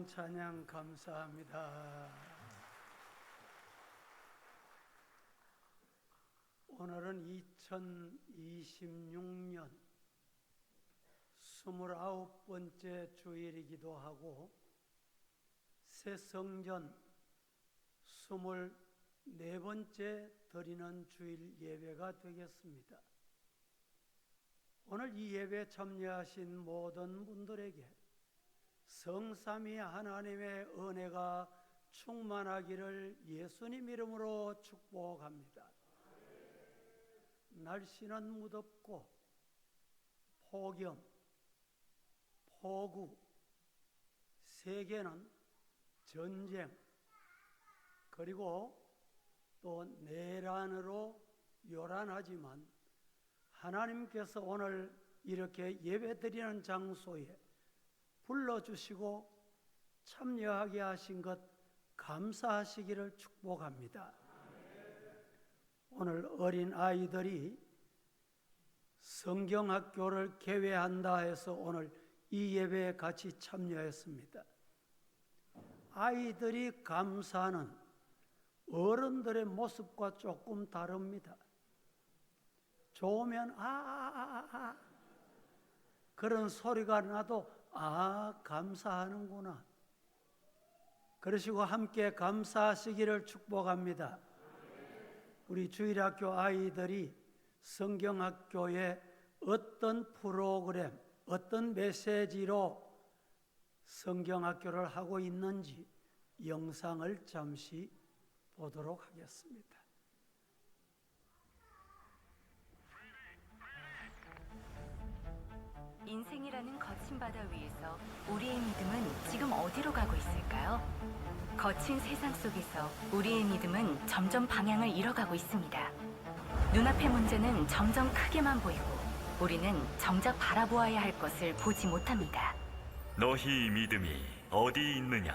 찬양 감사합니다. 오늘은 2026년 29번째 주일이기도 하고 새성전 24번째 드리는 주일 예배가 되겠습니다. 오늘 이 예배에 참여하신 모든 분들에게 성삼위 하나님의 은혜가 충만하기를 예수님 이름으로 축복합니다. 날씨는 무덥고 폭염, 폭우, 세계는 전쟁, 그리고 또 내란으로 요란하지만 하나님께서 오늘 이렇게 예배드리는 장소에 불러주시고 참여하게 하신 것 감사하시기를 축복합니다. 오늘 어린 아이들이 성경학교를 개회한다 해서 오늘 이 예배에 같이 참여했습니다. 아이들이 감사하는 어른들의 모습과 조금 다릅니다. 좋으면 그런 소리가 나도 감사하는구나. 그러시고 함께 감사하시기를 축복합니다. 우리 주일학교 아이들이 성경학교에 어떤 프로그램, 어떤 메시지로 성경학교를 하고 있는지 영상을 잠시 보도록 하겠습니다. 인생이라는 거친 바다 위에서 우리의 믿음은 지금 어디로 가고 있을까요? 거친 세상 속에서 우리의 믿음은 점점 방향을 잃어가고 있습니다. 눈앞의 문제는 점점 크게만 보이고 우리는 정작 바라보아야 할 것을 보지 못합니다. 너희 믿음이 어디 있느냐?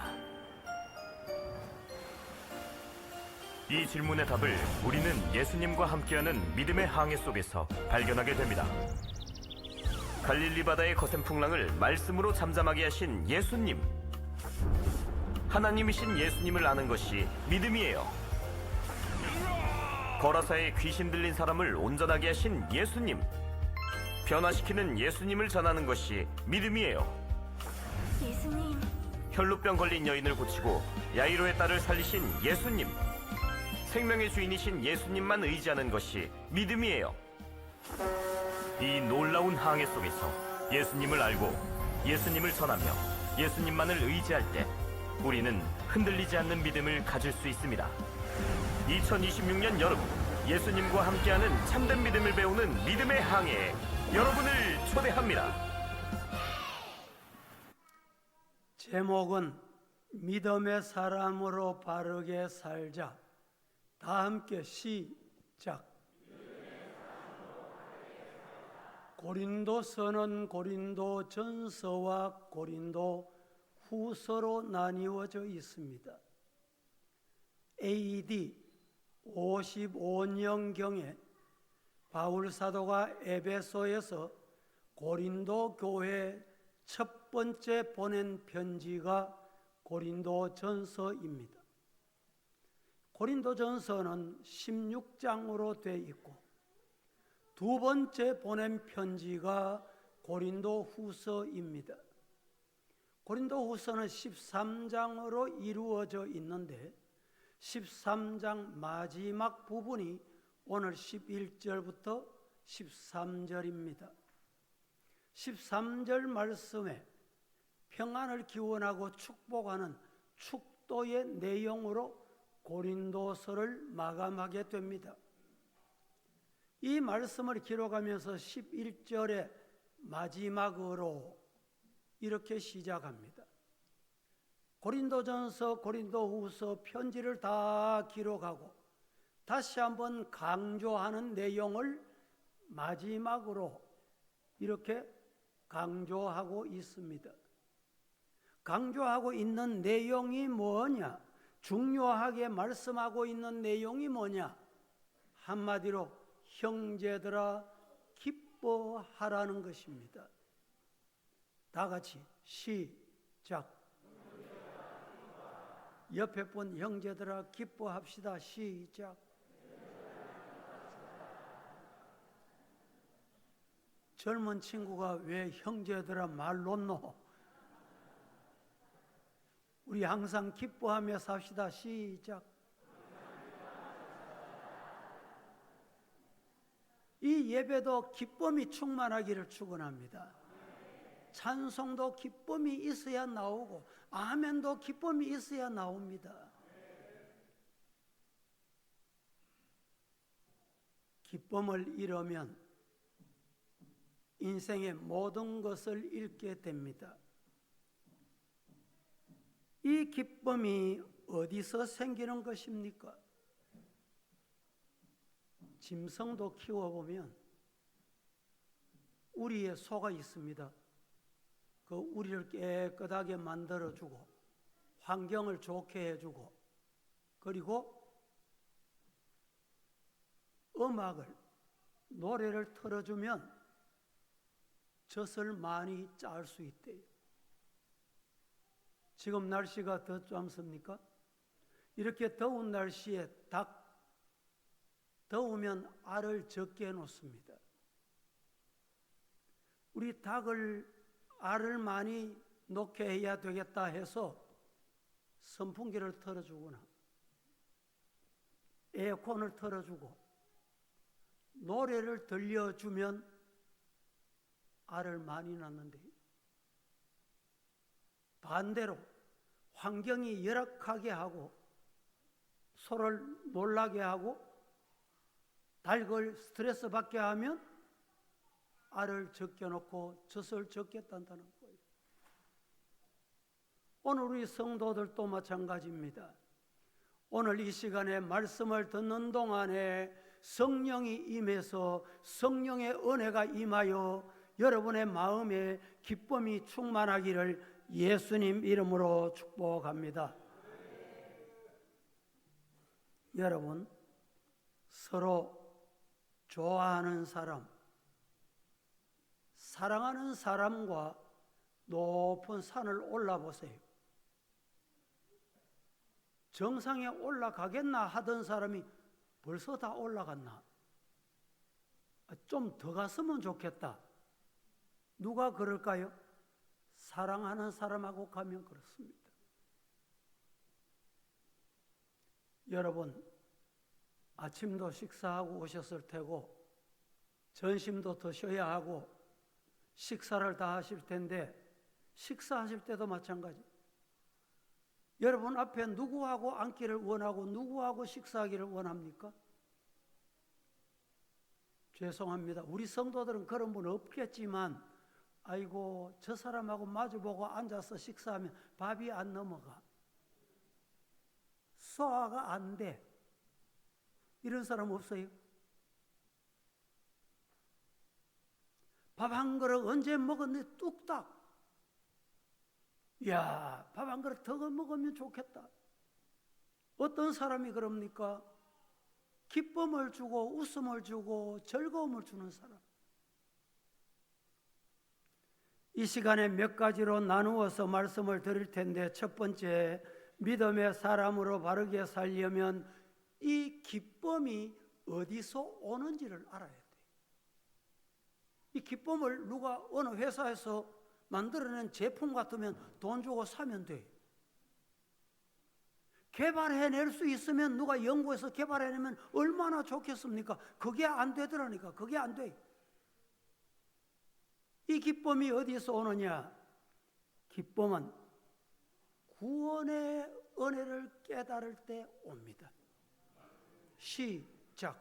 이 질문의 답을 우리는 예수님과 함께하는 믿음의 항해 속에서 발견하게 됩니다. 갈릴리 바다의 거센 풍랑을 말씀으로 잠잠하게 하신 예수님. 하나님이신 예수님을 아는 것이 믿음이에요. 거라사에 귀신 들린 사람을 온전하게 하신 예수님. 변화시키는 예수님을 전하는 것이 믿음이에요. 예수님. 혈루병 걸린 여인을 고치고 야이로의 딸을 살리신 예수님. 생명의 주인이신 예수님만 의지하는 것이 믿음이에요. 이 놀라운 항해 속에서 예수님을 알고 예수님을 전하며 예수님만을 의지할 때 우리는 흔들리지 않는 믿음을 가질 수 있습니다. 2026년 여름 예수님과 함께하는 참된 믿음을 배우는 믿음의 항해에 여러분을 초대합니다. 제목은 믿음의 사람으로 바르게 살자. 다 함께 시작. 고린도서는 고린도전서와 고린도후서로 나뉘어져 있습니다. AD 55년경에 바울 사도가 에베소에서 고린도 교회에 첫 번째 보낸 편지가 고린도전서입니다. 고린도전서는 16장으로 되어 있고 두 번째 보낸 편지가 고린도후서입니다. 고린도후서는 13장으로 이루어져 있는데 13장 마지막 부분이 오늘 11절부터 13절입니다. 13절 말씀에 평안을 기원하고 축복하는 축도의 내용으로 고린도서를 마감하게 됩니다. 이 말씀을 기록하면서 11절의 마지막으로 이렇게 시작합니다. 고린도전서, 고린도후서 편지를 다 기록하고 다시 한번 강조하는 내용을 마지막으로 이렇게 강조하고 있습니다. 강조하고 있는 내용이 뭐냐? 중요하게 말씀하고 있는 내용이 뭐냐? 한마디로 형제들아 기뻐하라는 것입니다. 다 같이 시작. 옆에 분 형제들아 기뻐합시다. 시작. 젊은 친구가 왜 형제들아 말 놓노? 우리 항상 기뻐하며 삽시다. 시작. 이 예배도 기쁨이 충만하기를 축원합니다. 찬송도 기쁨이 있어야 나오고 아멘도 기쁨이 있어야 나옵니다. 기쁨을 잃으면 인생의 모든 것을 잃게 됩니다. 이 기쁨이 어디서 생기는 것입니까? 짐승도 키워보면 우리의 소가 있습니다. 그 우리를 깨끗하게 만들어주고 환경을 좋게 해주고 그리고 음악을 노래를 틀어주면 젖을 많이 짤 수 있대요. 지금 날씨가 더 춥습니까? 이렇게 더운 날씨에 더우면 알을 적게 놓습니다. 우리 닭을 알을 많이 놓게 해야 되겠다 해서 선풍기를 틀어주거나 에어컨을 틀어주고 노래를 들려주면 알을 많이 낳는데 반대로 환경이 열악하게 하고 소를 놀라게 하고 닭을 스트레스 받게 하면 알을 적게 놓고 젖을 적게 딴다는 거예요. 오늘 우리 성도들도 마찬가지입니다. 오늘 이 시간에 말씀을 듣는 동안에 성령이 임해서 성령의 은혜가 임하여 여러분의 마음에 기쁨이 충만하기를 예수님 이름으로 축복합니다. 여러분, 서로 좋아하는 사람, 사랑하는 사람과 높은 산을 올라보세요. 정상에 올라가겠나 하던 사람이 벌써 다 올라갔나? 좀 더 갔으면 좋겠다. 누가 그럴까요? 사랑하는 사람하고 가면 그렇습니다. 여러분, 아침도 식사하고 오셨을 테고 점심도 드셔야 하고 식사를 다 하실 텐데 식사하실 때도 마찬가지. 여러분 앞에 누구하고 앉기를 원하고 누구하고 식사하기를 원합니까? 죄송합니다. 우리 성도들은 그런 분 없겠지만 아이고 저 사람하고 마주보고 앉아서 식사하면 밥이 안 넘어가. 소화가 안 돼. 이런 사람 없어요? 밥 한 그릇 언제 먹었는데 뚝딱. 이야, 밥 한 그릇 더 먹으면 좋겠다. 어떤 사람이 그럽니까? 기쁨을 주고 웃음을 주고 즐거움을 주는 사람. 이 시간에 몇 가지로 나누어서 말씀을 드릴 텐데 첫 번째, 믿음의 사람으로 바르게 살려면 이 기쁨이 어디서 오는지를 알아야 돼요. 이 기쁨을 누가 어느 회사에서 만들어낸 제품 같으면 돈 주고 사면 돼. 개발해낼 수 있으면 누가 연구해서 개발해내면 얼마나 좋겠습니까? 그게 안 되더라니까. 그게 안 돼. 이 기쁨이 어디서 오느냐? 기쁨은 구원의 은혜를 깨달을 때 옵니다. 시작.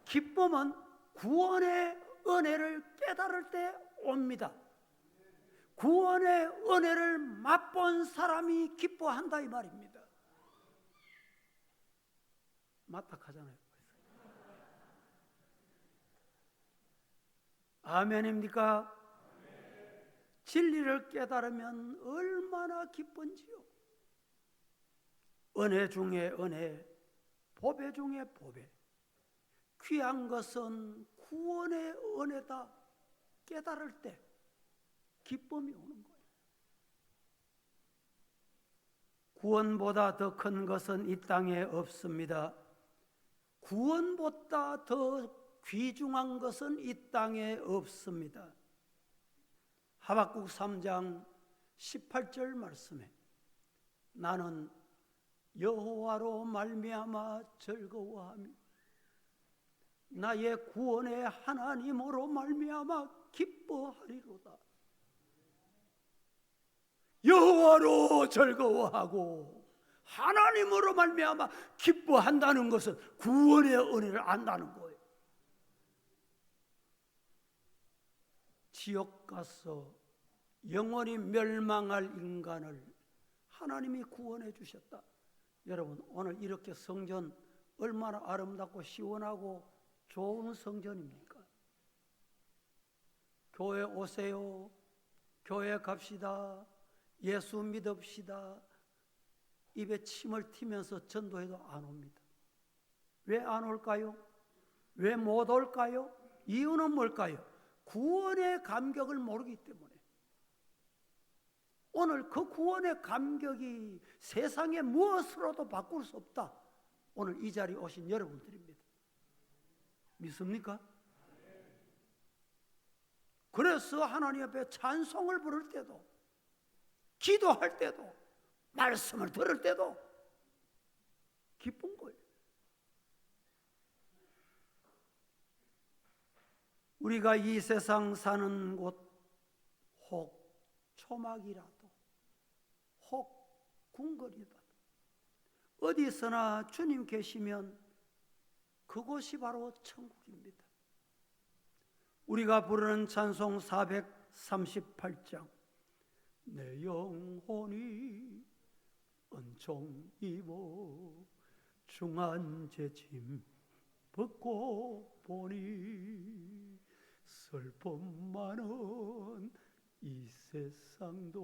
기쁨은 구원의 은혜를 깨달을 때 옵니다. 구원의 은혜를 맛본 사람이 기뻐한다 이 말입니다. 마탁하잖아요. 아멘입니까? 진리를 깨달으면 얼마나 기쁜지요. 은혜 중에 은혜, 보배 중에 보배. 귀한 것은 구원의 은혜다 깨달을 때 기쁨이 오는 거예요. 구원보다 더 큰 것은 이 땅에 없습니다. 구원보다 더 귀중한 것은 이 땅에 없습니다. 하박국 3장 18절 말씀에 나는 여호와로 말미암아 즐거워하며 나의 구원의 하나님으로 말미암아 기뻐하리로다. 여호와로 즐거워하고 하나님으로 말미암아 기뻐한다는 것은 구원의 은혜를 안다는 거예요. 지옥 가서 영원히 멸망할 인간을 하나님이 구원해 주셨다. 여러분, 오늘 이렇게 성전 얼마나 아름답고 시원하고 좋은 성전입니까? 교회 오세요. 교회 갑시다. 예수 믿읍시다. 입에 침을 튀면서 전도해도 안 옵니다. 왜 안 올까요? 왜 못 올까요? 이유는 뭘까요? 구원의 감격을 모르기 때문에. 오늘 그 구원의 감격이 세상의 무엇으로도 바꿀 수 없다. 오늘 이 자리에 오신 여러분들입니다. 믿습니까? 그래서 하나님 앞에 찬송을 부를 때도, 기도할 때도, 말씀을 들을 때도 기쁜 거예요. 우리가 이 세상 사는 곳 혹 초막이라도 혹 궁궐이라도 어디서나 주님 계시면 그곳이 바로 천국입니다. 우리가 부르는 찬송 438장 내 영혼이 은총 입어 중한 죄짐 벗고 보니 슬픔 많은 이 세상도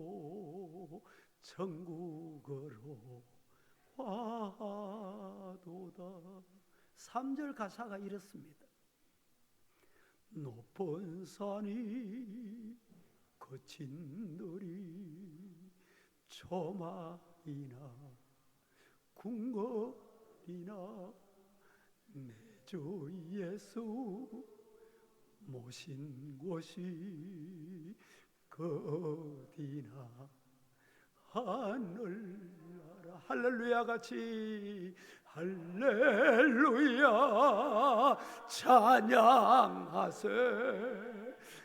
천국으로 와도다. 3절 가사가 이렇습니다. 높은 산이 거친 들이 초막이나 궁궐이나 내 주 예수 모신 곳이 어디나 하늘나라. 할렐루야 같이 할렐루야 찬양하세.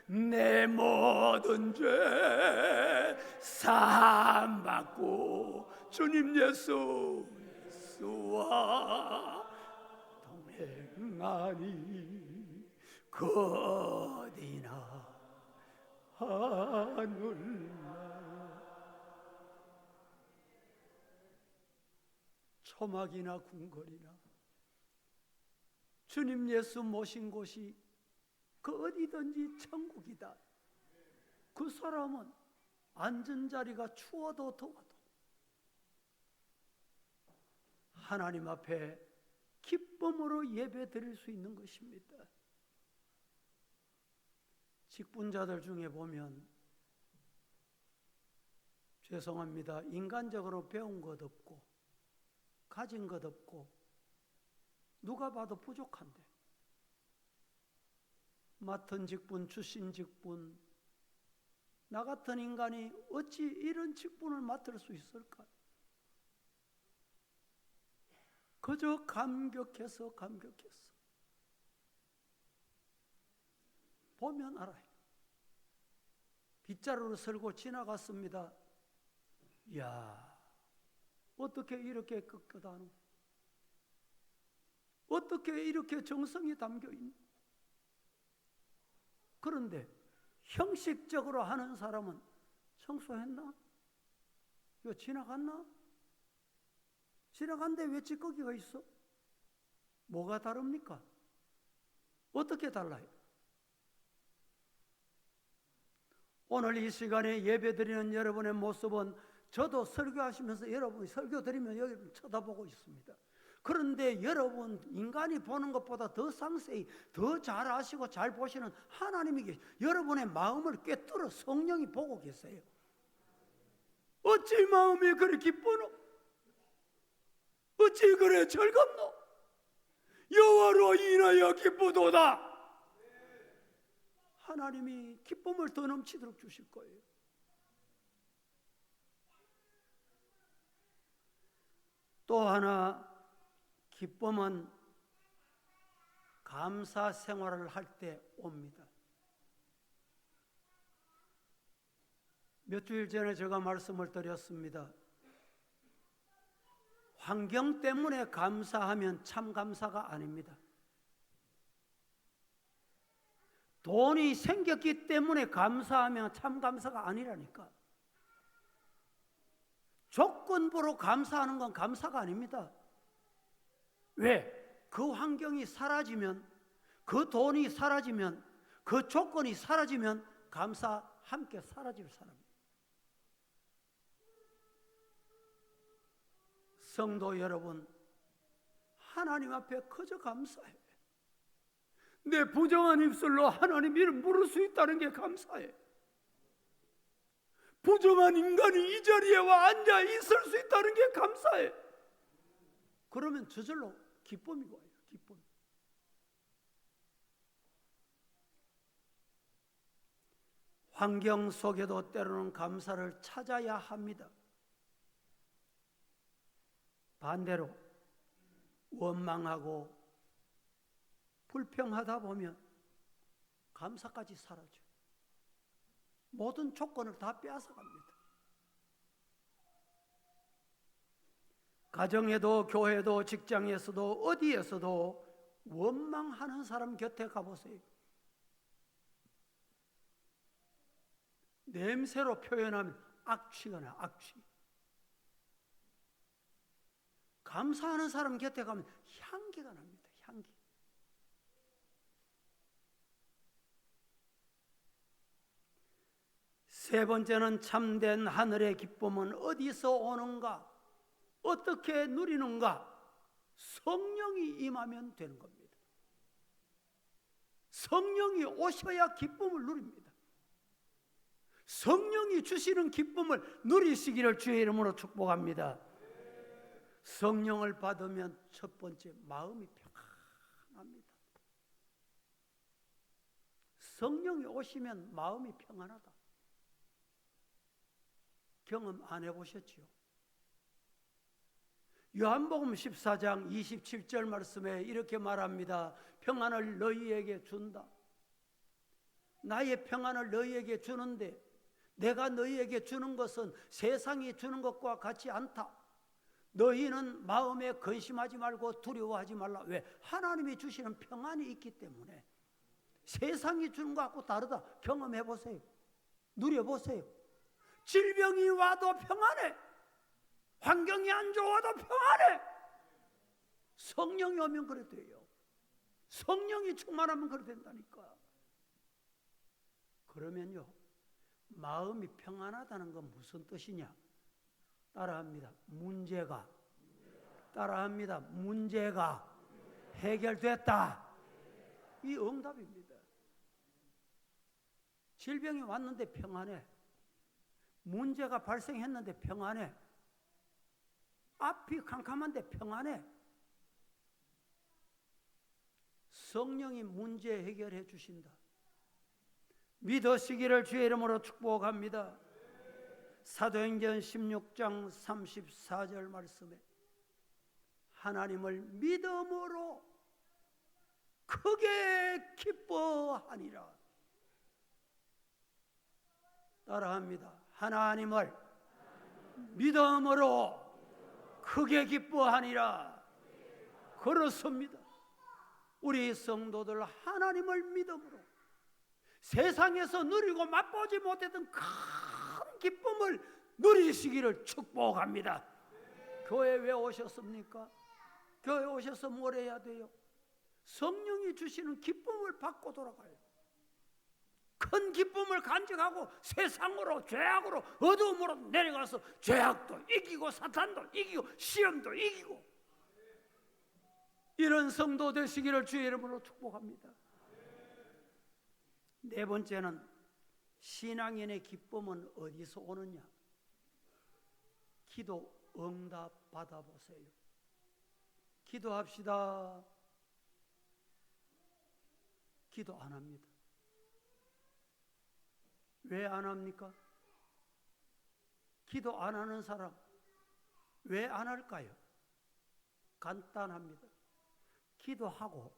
내 모든 죄 사함받고 주님 예수와 동행하니 그 어디나 하늘나라. 초막이나 궁궐이나 주님 예수 모신 곳이 그 어디든지 천국이다. 그 사람은 앉은 자리가 추워도 더워도 하나님 앞에 기쁨으로 예배 드릴 수 있는 것입니다. 직분자들 중에 보면 죄송합니다. 인간적으로 배운 것 없고 가진 것 없고 누가 봐도 부족한데 맡은 직분, 주신 직분, 나 같은 인간이 어찌 이런 직분을 맡을 수 있을까? 그저 감격해서 보면 알아요. 빗자루를 쓸고 지나갔습니다. 이야, 어떻게 이렇게 끗끗하노? 어떻게 이렇게 정성이 담겨있노? 그런데 형식적으로 하는 사람은 청소했나? 이거 지나갔나? 지나간데 왜 찌꺼기가 있어? 뭐가 다릅니까? 어떻게 달라요? 오늘 이 시간에 예배드리는 여러분의 모습은 저도 설교하시면서 여러분이 설교 드리면 여러분 쳐다보고 있습니다. 그런데 여러분 인간이 보는 것보다 더 상세히 더 잘 아시고 잘 보시는 하나님이 계세요. 여러분의 마음을 꿰뚫어 성령이 보고 계세요. 어찌 마음이 그리 기쁘노? 어찌 그래 즐겁노? 여호와로 인하여 기쁘도다. 하나님이 기쁨을 더 넘치도록 주실 거예요. 또 하나, 기쁨은 감사 생활을 할 때 옵니다. 몇 주일 전에 제가 말씀을 드렸습니다. 환경 때문에 감사하면 참 감사가 아닙니다. 돈이 생겼기 때문에 감사하면 참 감사가 아니라니까. 조건부로 감사하는 건 감사가 아닙니다. 왜? 그 환경이 사라지면, 그 돈이 사라지면, 그 조건이 사라지면 감사 함께 사라질 사람입니다. 성도 여러분, 하나님 앞에 그저 감사해. 내 부정한 입술로 하나님 이름 부를 수 있다는 게 감사해. 부정한 인간이 이 자리에 와 앉아 있을 수 있다는 게 감사해. 그러면 저절로 기쁨이 와요. 기쁨. 환경 속에도 때로는 감사를 찾아야 합니다. 반대로 원망하고 불평하다 보면 감사까지 사라져요. 모든 조건을 다 빼앗아갑니다. 가정에도 교회도 직장에서도 어디에서도 원망하는 사람 곁에 가보세요. 냄새로 표현하면 악취가 나요. 악취. 감사하는 사람 곁에 가면 향기가 납니다. 향기. 세 번째는 참된 하늘의 기쁨은 어디서 오는가? 어떻게 누리는가? 성령이 임하면 되는 겁니다. 성령이 오셔야 기쁨을 누립니다. 성령이 주시는 기쁨을 누리시기를 주의 이름으로 축복합니다. 성령을 받으면 첫 번째 마음이 평안합니다. 성령이 오시면 마음이 평안하다. 경험 안 해보셨지요? 요한복음 14장 27절 말씀에 이렇게 말합니다. 평안을 너희에게 준다. 나의 평안을 너희에게 주는데 내가 너희에게 주는 것은 세상이 주는 것과 같지 않다. 너희는 마음에 근심하지 말고 두려워하지 말라. 왜? 하나님이 주시는 평안이 있기 때문에. 세상이 주는 것하고 다르다. 경험해 보세요. 누려보세요. 질병이 와도 평안해. 환경이 안 좋아도 평안해. 성령이 오면 그래 돼요. 성령이 충만하면 그래 된다니까. 그러면요, 마음이 평안하다는 건 무슨 뜻이냐? 따라합니다. 문제가 해결됐다. 이 응답입니다. 질병이 왔는데 평안해. 문제가 발생했는데 평안해. 앞이 캄캄한데 평안해. 성령이 문제 해결해 주신다. 믿으시기를 주의 이름으로 축복합니다. 사도행전 16장 34절 말씀에 하나님을 믿음으로 크게 기뻐하니라. 따라합니다. 하나님을 믿음으로 크게 기뻐하니라. 그렇습니다. 우리 성도들 하나님을 믿음으로 세상에서 누리고 맛보지 못했던 큰 기쁨을 누리시기를 축복합니다. 교회 왜 오셨습니까? 교회 오셔서 뭘 해야 돼요? 성령이 주시는 기쁨을 받고 돌아가요. 큰 기쁨을 간직하고 세상으로, 죄악으로, 어두움으로 내려가서 죄악도 이기고 사탄도 이기고 시험도 이기고, 이런 성도 되시기를 주의 이름으로 축복합니다. 네 번째는 신앙인의 기쁨은 어디서 오느냐? 기도 응답 받아보세요. 기도합시다. 기도 안 합니다. 왜 안 합니까? 기도 안 하는 사람 왜 안 할까요? 간단합니다. 기도하고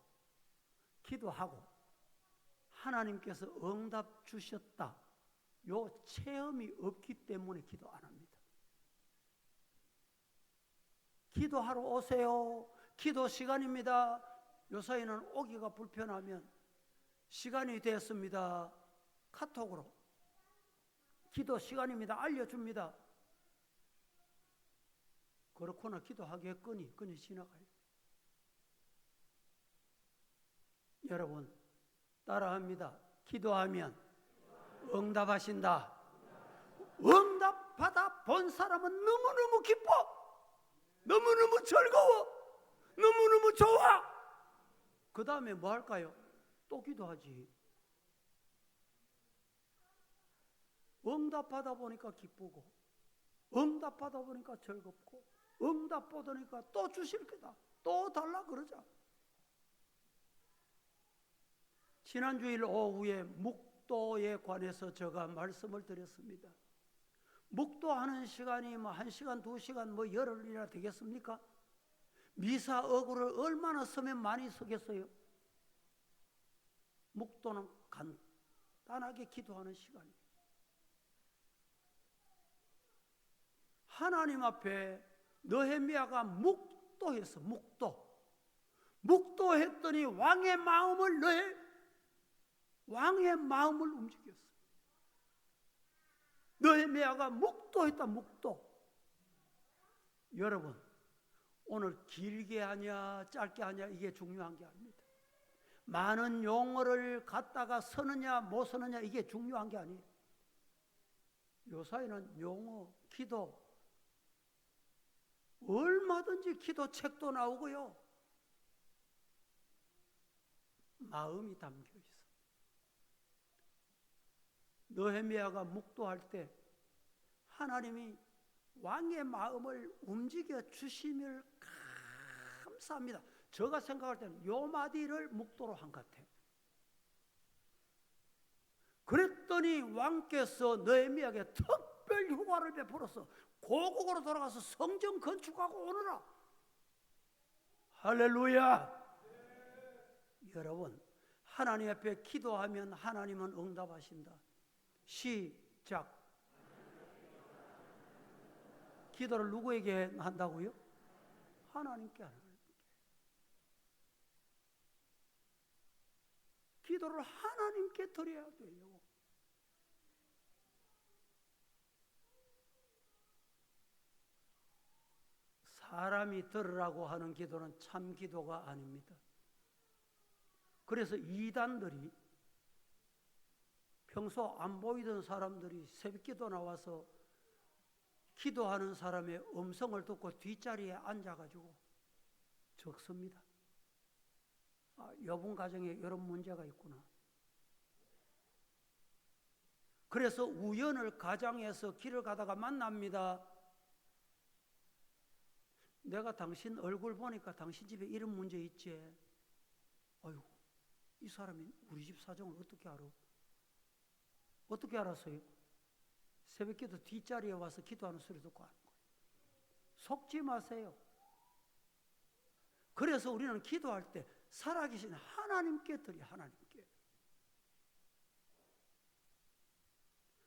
하나님께서 응답 주셨다, 요 체험이 없기 때문에 기도 안 합니다. 기도하러 오세요. 기도 시간입니다. 요사이는 오기가 불편하면 시간이 됐습니다, 카톡으로 기도 시간입니다 알려줍니다. 그렇구나 기도하겠거니 그니 지나가요. 여러분 따라합니다. 기도하면 응답하신다. 응답받아 본 사람은 너무너무 기뻐, 너무너무 즐거워, 너무너무 좋아. 그 다음에 뭐 할까요? 또 기도하지. 응답받아 보니까 기쁘고, 응답받아 보니까 즐겁고, 응답 받으니까 또 주실 거다, 또 달라 그러자. 지난 주일 오후에 묵도에 관해서 제가 말씀을 드렸습니다. 묵도하는 시간이 뭐 1시간, 2시간, 뭐 열흘이나 되겠습니까? 미사 어구를 얼마나 서면 많이 서겠어요? 묵도는 간단하게 기도하는 시간이에요. 하나님 앞에 느헤미야가 묵도했어. 묵도했더니 왕의 마음을 움직였어. 느헤미야가 묵도했다. 여러분 오늘 길게 하냐 짧게 하냐 이게 중요한 게 아닙니다. 많은 용어를 갖다가 쓰느냐 못 쓰느냐 이게 중요한 게 아니에요. 요사이는 용어, 기도 얼마든지 기도책도 나오고요, 마음이 담겨 있어. 느헤미야가 묵도할 때 하나님이 왕의 마음을 움직여 주심을 감사합니다. 제가 생각할 때는 요 마디를 묵도로 한 것 같아요. 그랬더니 왕께서 느헤미야에게 특별 휴가를 베풀어서 고국으로 돌아가서 성전 건축하고 오너라. 할렐루야. 여러분 하나님 앞에 기도하면 하나님은 응답하신다. 시작. 기도를 누구에게 한다고요? 하나님께 하나님께. 기도를 하나님께 드려야 돼요. 사람이 들으라고 하는 기도는 참 기도가 아닙니다. 그래서 이단들이 평소 안 보이던 사람들이 새벽기도 나와서 기도하는 사람의 음성을 듣고 뒷자리에 앉아가지고 적습니다. 여분 가정에 이런 문제가 있구나. 그래서 우연을 가장해서 길을 가다가 만납니다. 내가 당신 얼굴 보니까 당신 집에 이런 문제 있지? 어휴, 이 사람이 우리 집 사정을 어떻게 알아? 어떻게 알았어요? 새벽기도 뒷자리에 와서 기도하는 소리 듣고 하는 거예요. 속지 마세요. 그래서 우리는 기도할 때 살아계신 하나님께 드려.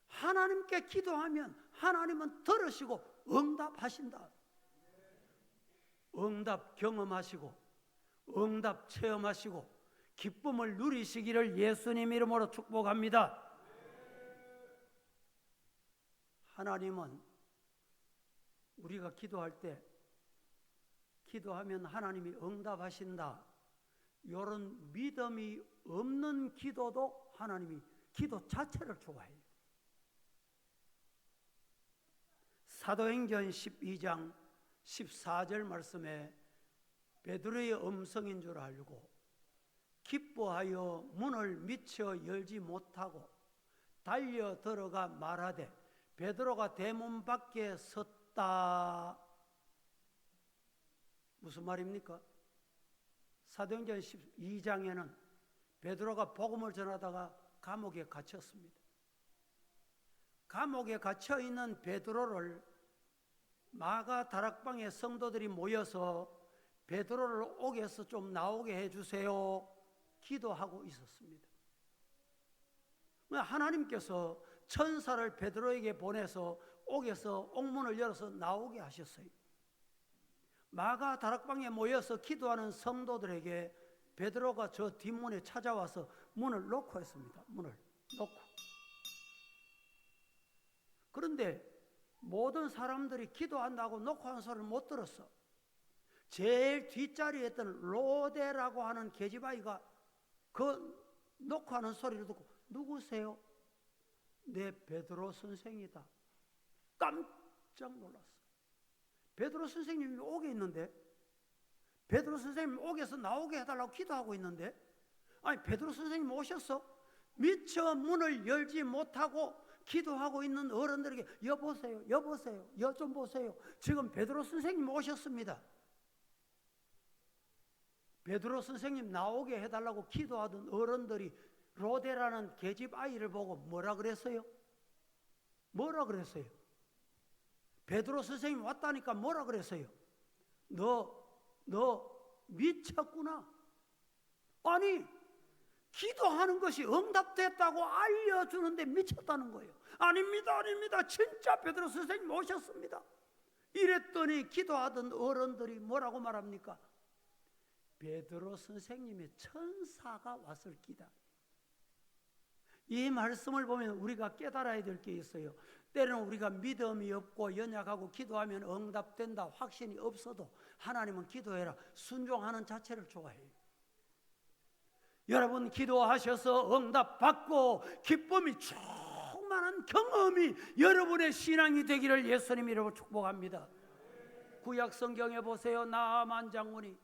하나님께 기도하면 하나님은 들으시고 응답하신다. 응답 경험하시고 응답 체험하시고 기쁨을 누리시기를 예수님 이름으로 축복합니다. 하나님은 우리가 기도할 때 기도하면 하나님이 응답하신다, 이런 믿음이 없는 기도도 하나님이 기도 자체를 좋아해요. 사도행전 12장 14절 말씀에 베드로의 음성인 줄 알고 기뻐하여 문을 미쳐 열지 못하고 달려 들어가 말하되 베드로가 대문 밖에 섰다. 무슨 말입니까? 사도행전 12장에는 베드로가 복음을 전하다가 감옥에 갇혔습니다. 감옥에 갇혀 있는 베드로를 마가 다락방에 성도들이 모여서 베드로를 옥에서 좀 나오게 해주세요 기도하고 있었습니다. 하나님께서 천사를 베드로에게 보내서 옥에서 옥문을 열어서 나오게 하셨어요. 마가 다락방에 모여서 기도하는 성도들에게 베드로가 저 뒷문에 찾아와서 문을 놓고 했습니다. 문을 놓고. 그런데 모든 사람들이 기도한다고 놓고 하는 소리를 못 들었어. 제일 뒷자리에 있던 로데라고 하는 계집아이가 그 놓고 하는 소리를 듣고 누구세요? 내 베드로 선생이다. 깜짝 놀랐어. 베드로 선생님이 옥에 있는데, 베드로 선생님 옥에서 나오게 해달라고 기도하고 있는데, 아니 베드로 선생님 오셨어? 미처 문을 열지 못하고 기도하고 있는 어른들에게 여보세요, 여보세요, 여 좀 보세요. 지금 베드로 선생님 오셨습니다. 베드로 선생님 나오게 해달라고 기도하던 어른들이 로데라는 계집 아이를 보고 뭐라 그랬어요? 뭐라 그랬어요? 베드로 선생님 왔다니까 뭐라 그랬어요? 너 미쳤구나. 아니 기도하는 것이 응답됐다고 알려주는데 미쳤다는 거예요. 아닙니다, 아닙니다. 진짜 베드로 선생님 오셨습니다. 이랬더니 기도하던 어른들이 뭐라고 말합니까? 베드로 선생님의 천사가 왔을 기다. 이 말씀을 보면 우리가 깨달아야 될 게 있어요. 때로는 우리가 믿음이 없고 연약하고 기도하면 응답된다 확신이 없어도 하나님은 기도해라 순종하는 자체를 좋아해요. 여러분 기도하셔서 응답받고 기쁨이 충만한 경험이 여러분의 신앙이 되기를 예수님 이름으로 축복합니다. 구약 성경에 보세요. 나아만 장군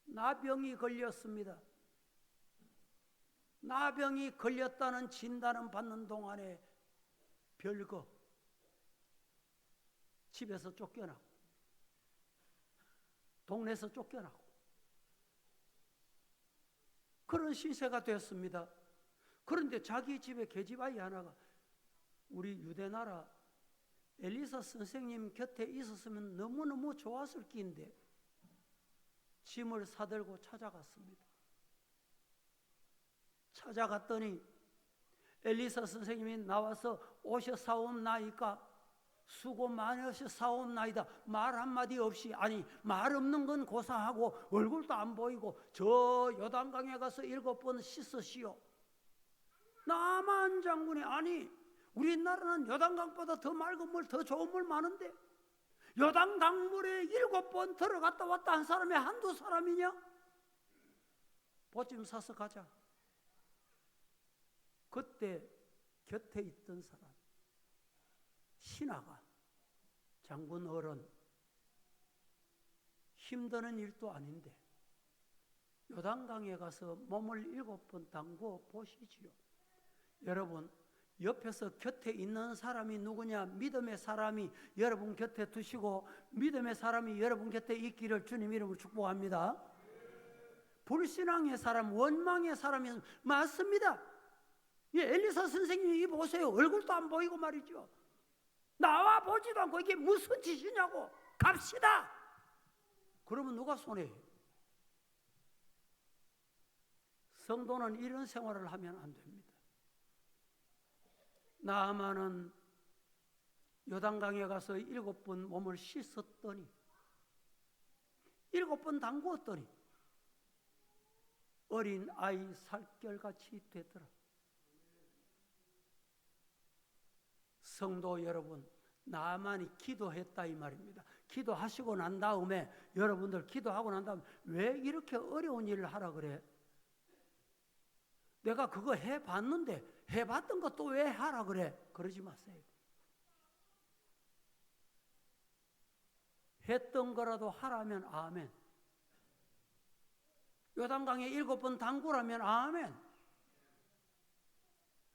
나병이 걸렸습니다. 나병이 걸렸다는 진단을 받는 동안에 별거 집에서 쫓겨나고 동네에서 쫓겨나고 그런 시세가 됐습니다. 그런데 자기 집에 계집아이 하나가 우리 유대나라 엘리사 선생님 곁에 있었으면 너무너무 좋았을 끼인데 짐을 사들고 찾아갔습니다. 찾아갔더니 엘리사 선생님이 나와서 오셨사옵나이까? 수고 많으셨사옵나이다. 말 한마디 없이, 아니 말 없는 건 고사하고 얼굴도 안 보이고 저 요단강에 가서 7번 씻으시오. 나만 장군이, 아니 우리나라는 요단강보다 더 맑은 물, 더 좋은 물 많은데 요단강물에 7번 들어갔다 왔다 한 사람이 한두 사람이냐? 보침 사서 가자. 그때 곁에 있던 사람 신하가 장군 어른 힘드는 일도 아닌데 요단강에 가서 몸을 7번 담궈 보시지요. 여러분 옆에서 곁에 있는 사람이 누구냐? 믿음의 사람이 여러분 곁에 두시고 믿음의 사람이 여러분 곁에 있기를 주님 이름으로 축복합니다. 불신앙의 사람, 원망의 사람이 맞습니다. 예, 엘리사 선생님이 보세요. 얼굴도 안 보이고 말이죠. 나와 보지도 않고 이게 무슨 짓이냐고. 갑시다. 그러면 누가 손해요? 성도는 이런 생활을 하면 안 됩니다. 나아만은 요단강에 가서 7번 몸을 씻었더니 7번 담그었더니 어린 아이 살결같이 되더라. 성도 여러분, 나만이 기도했다 이 말입니다. 기도하시고 난 다음에 여러분들 기도하고 난 다음에 왜 이렇게 어려운 일을 하라 그래? 내가 그거 해봤는데 해봤던 것도 왜 하라 그래? 그러지 마세요. 했던 거라도 하라면 아멘. 요단강에 7번 담그라면 아멘.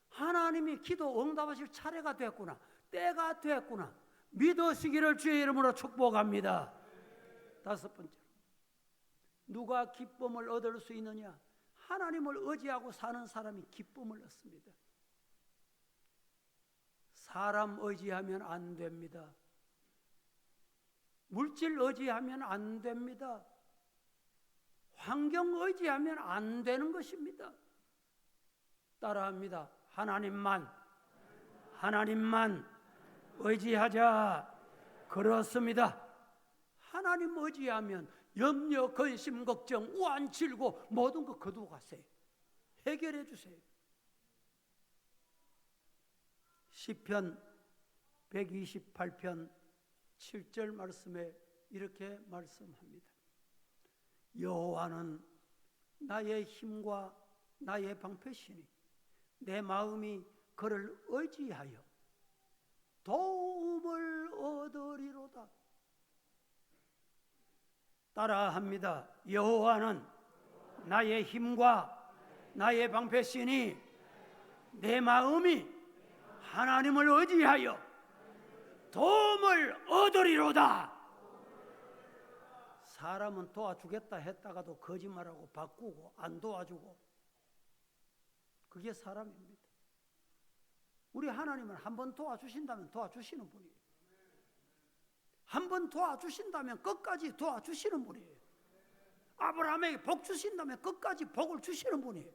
하나님이 기도 응답하실 차례가 됐구나. 때가 됐구나. 믿으시기를 주의 이름으로 축복합니다. 다섯 번째로, 누가 기쁨을 얻을 수 있느냐? 하나님을 의지하고 사는 사람이 기쁨을 얻습니다. 사람 의지하면 안 됩니다. 물질 의지하면 안 됩니다. 환경 의지하면 안 되는 것입니다. 따라합니다. 하나님만 의지하자. 그렇습니다. 하나님 의지하면 염려, 근심, 걱정, 우한, 질고 모든 거 거두어 가세요. 해결해 주세요. 시편 128편 7절 말씀에 이렇게 말씀합니다. 여호와는 나의 힘과 나의 방패시니 내 마음이 그를 의지하여 도움을 얻으리로다. 따라합니다. 여호와는 나의 힘과 나의 방패시니 내 마음이 하나님을 의지하여 도움을 얻으리로다. 사람은 도와주겠다 했다가도 거짓말하고 바꾸고 안 도와주고, 그게 사람입니다. 우리 하나님은 한 번 도와주신다면 도와주시는 분이에요. 한 번 도와주신다면 끝까지 도와주시는 분이에요. 아브라함에게 복 주신다면 끝까지 복을 주시는 분이에요.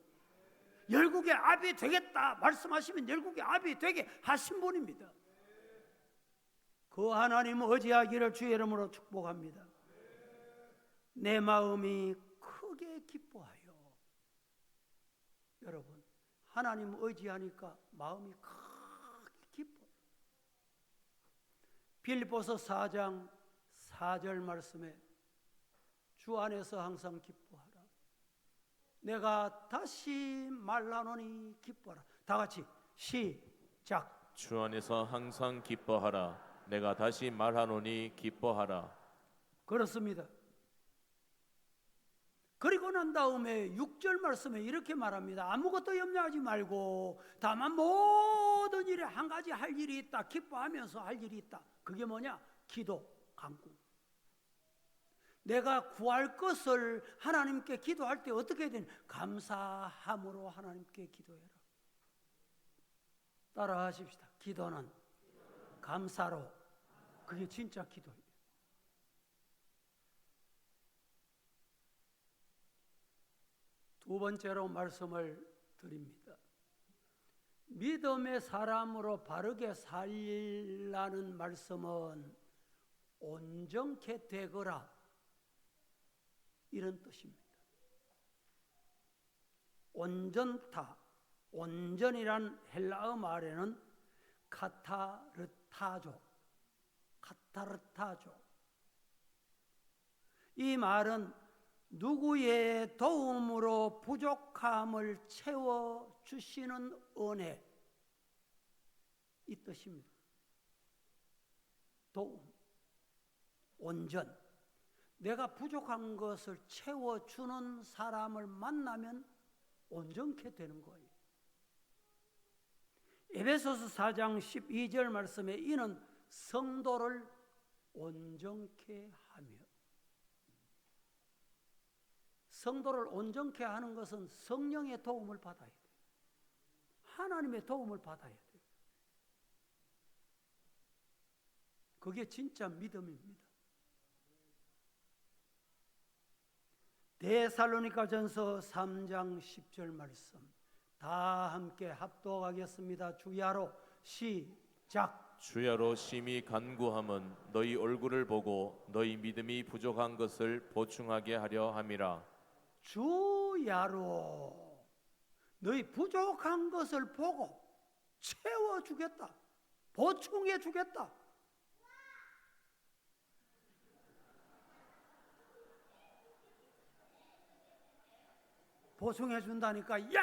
열국의 압이 되겠다 말씀하시면 열국의 압이 되게 하신 분입니다. 그 하나님 의지하기를 주의 이름으로 축복합니다. 내 마음이 크게 기뻐하여. 여러분, 하나님 의지하니까 마음이 크게 기뻐요. 빌립보서 4장 4절 말씀에 주 안에서 항상 기뻐하라. 내가 다시 말하노니 기뻐하라. 다 같이 시작. 주 안에서 항상 기뻐하라. 내가 다시 말하노니 기뻐하라. 그렇습니다. 그리고 난 다음에 6절 말씀에 이렇게 말합니다. 아무것도 염려하지 말고 다만 모든 일에 한 가지 할 일이 있다. 기뻐하면서 할 일이 있다. 그게 뭐냐? 기도, 간구. 내가 구할 것을 하나님께 기도할 때 어떻게 해야 되냐? 감사함으로 하나님께 기도해라. 따라 하십시다. 기도는 감사로. 그게 진짜 기도예요. 두 번째로 말씀을 드립니다. 믿음의 사람으로 바르게 살라는 말씀은 온전케 되거라, 이런 뜻입니다. 온전타, 온전이란 헬라어 말에는 카타르타조. 이 말은 누구의 도움으로 부족함을 채워주시는 은혜, 이 뜻입니다. 도움, 온전. 내가 부족한 것을 채워주는 사람을 만나면 온전케 되는 거예요. 에베소서 4장 12절 말씀에 이는 성도를 온전케 하며, 성도를 온전케 하는 것은 성령의 도움을 받아야 돼요. 하나님의 도움을 받아야 돼요. 그게 진짜 믿음입니다. 데살로니가전서 3장 10절 말씀 다 함께 합독하겠습니다. 주야로 시작. 주야로 심히 간구함은 너희 얼굴을 보고 너희 믿음이 부족한 것을 보충하게 하려 함이라. 주야로 너희 부족한 것을 보고 채워주겠다, 보충해주겠다. 보충해준다니까. 야!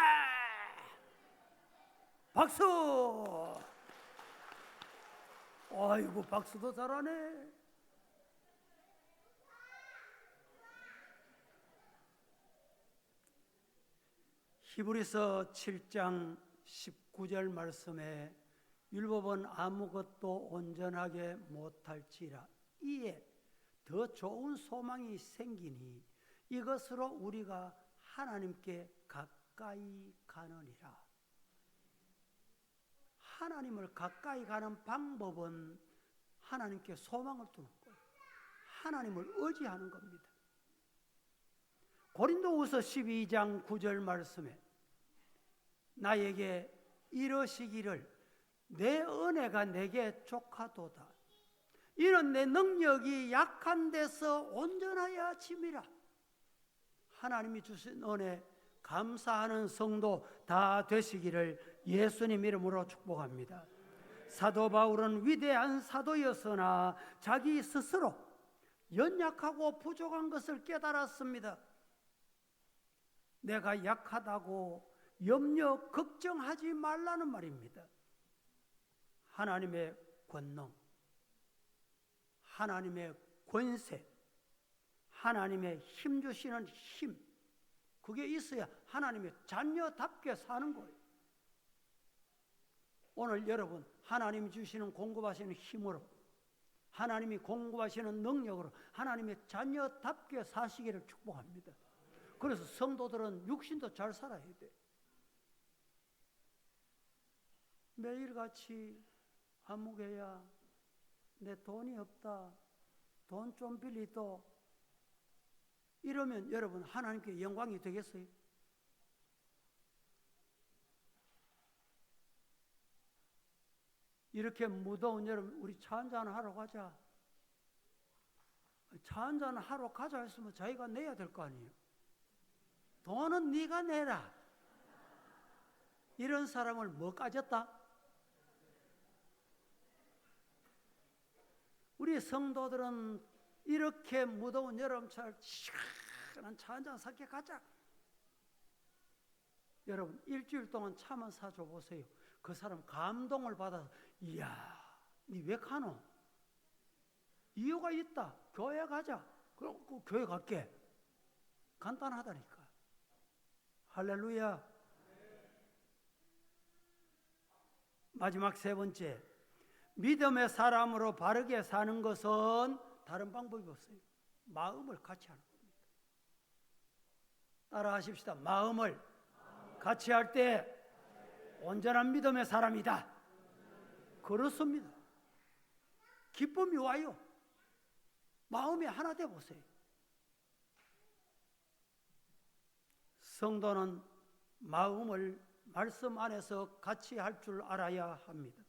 박수! 아이고, 박수도 잘하네. 히브리서 7장 19절 말씀에 율법은 아무것도 온전하게 못할지라 이에 더 좋은 소망이 생기니 이것으로 우리가 하나님께 가까이 가느니라. 하나님을 가까이 가는 방법은 하나님께 소망을 두는 거예요. 하나님을 의지하는 겁니다. 고린도후서 12장 9절 말씀에 나에게 이러시기를 내 은혜가 내게 족하도다. 이는 내 능력이 약한 데서 온전하여 짐이라. 하나님이 주신 은혜 감사하는 성도 다 되시기를 예수님 이름으로 축복합니다. 사도 바울은 위대한 사도였으나 자기 스스로 연약하고 부족한 것을 깨달았습니다. 내가 약하다고 염려 걱정하지 말라는 말입니다. 하나님의 권능, 하나님의 권세, 하나님의 힘 주시는 힘, 그게 있어야 하나님의 자녀답게 사는 거예요. 오늘 여러분 하나님이 주시는 공급하시는 힘으로, 하나님이 공급하시는 능력으로 하나님의 자녀답게 사시기를 축복합니다. 그래서 성도들은 육신도 잘 살아야 돼. 매일같이 아무개야 내 돈이 없다, 돈 좀 빌리도, 이러면 여러분 하나님께 영광이 되겠어요? 이렇게 무더운 여름 우리 차 한잔 하러 가자. 차 한잔 하러 가자 했으면 자기가 내야 될 거 아니에요. 돈은 네가 내라. 이런 사람을 뭐 까졌다? 우리 성도들은 이렇게 무더운 여름철 시원한 차 한잔 사게 가자. 여러분 일주일 동안 차만 사줘 보세요. 그 사람 감동을 받아서 이야, 니 왜 가노? 이유가 있다. 교회 가자. 그럼 그 교회 갈게. 간단하다니까. 할렐루야. 마지막 세 번째, 믿음의 사람으로 바르게 사는 것은 다른 방법이 없어요. 마음을 같이 하는 겁니다. 따라 하십시다. 마음을 같이 할 때 온전한 믿음의 사람이다. 그렇습니다. 기쁨이 와요. 마음이 하나 돼 보세요. 성도는 마음을 말씀 안에서 같이 할 줄 알아야 합니다.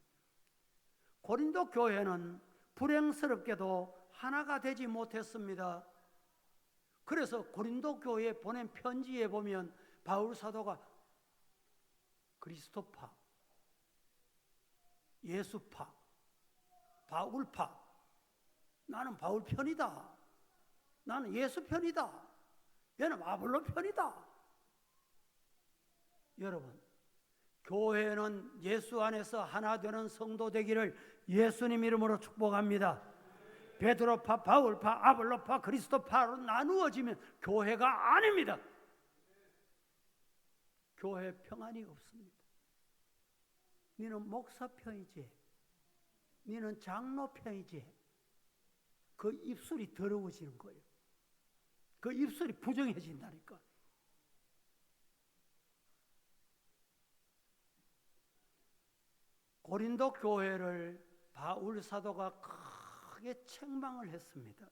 고린도 교회는 불행스럽게도 하나가 되지 못했습니다. 그래서 고린도 교회에 보낸 편지에 보면 바울 사도가 그리스도파, 예수파, 바울파, 나는 바울 편이다, 나는 예수 편이다, 얘는 아볼로 편이다. 여러분, 교회는 예수 안에서 하나 되는 성도 되기를 예수님 이름으로 축복합니다. 베드로파, 바울파, 아볼로파, 그리스도파로 나누어지면 교회가 아닙니다. 교회 평안이 없습니다. 너는 목사 편이지, 너는 장로 편이지. 그 입술이 더러워지는 거예요. 그 입술이 부정해진다니까. 고린도 교회를 바울 사도가 크게 책망을 했습니다.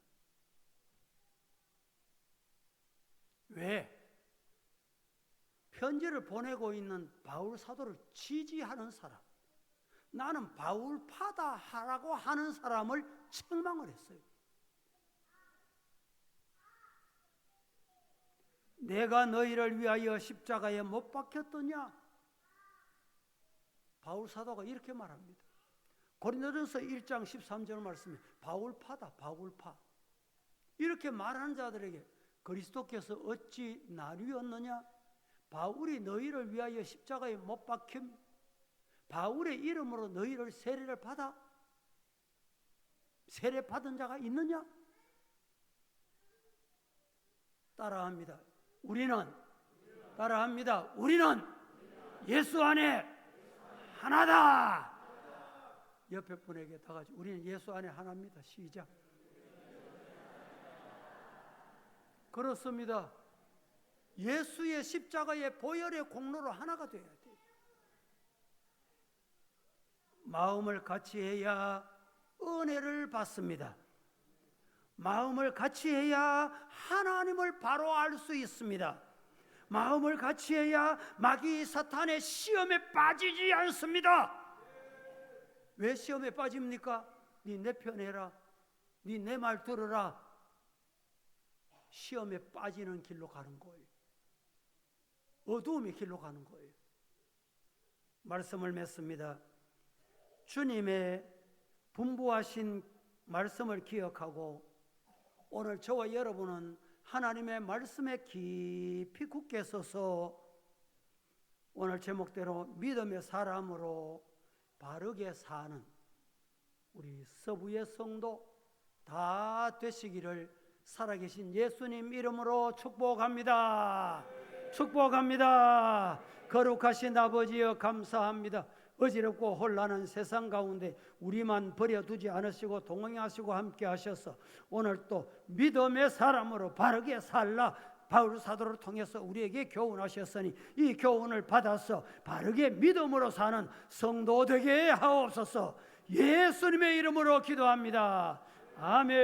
왜? 편지를 보내고 있는 바울 사도를 지지하는 사람, 나는 바울파다 하라고 하는 사람을 책망을 했어요. 내가 너희를 위하여 십자가에 못 박혔더냐? 바울 사도가 이렇게 말합니다. 고린도전서 1장 13절 말씀에 바울파다, 바울파. 이렇게 말하는 자들에게 그리스도께서 어찌 나뉘었느냐? 바울이 너희를 위하여 십자가에 못 박힘, 바울의 이름으로 너희를 세례를 받아? 세례 받은 자가 있느냐? 따라합니다. 따라합니다. 우리는 예수 안에 하나다. 옆에 분에게 다 같이 우리는 예수 안에 하나입니다. 시작. 그렇습니다. 예수의 십자가의 보혈의 공로로 하나가 되어야 돼요. 마음을 같이 해야 은혜를 받습니다. 마음을 같이 해야 하나님을 바로 알 수 있습니다. 마음을 같이 해야 마귀 사탄의 시험에 빠지지 않습니다. 왜 시험에 빠집니까? 네 내 편 해라. 네 내 말 들어라. 시험에 빠지는 길로 가는 거예요. 어두움의 길로 가는 거예요. 말씀을 맺습니다. 주님의 분부하신 말씀을 기억하고 오늘 저와 여러분은 하나님의 말씀에 깊이 굳게 서서 오늘 제목대로 믿음의 사람으로 바르게 사는 우리 서부의 성도 다 되시기를 살아계신 예수님 이름으로 축복합니다. 축복합니다. 거룩하신 아버지여 감사합니다. 어지럽고 혼란한 세상 가운데 우리만 버려두지 않으시고 동행하시고 함께 하셔서 오늘 또 믿음의 사람으로 바르게 살라 바울 사도를 통해서 우리에게 교훈하셨으니 이 교훈을 받아서 바르게 믿음으로 사는 성도 되게 하옵소서. 예수님의 이름으로 기도합니다. 아멘.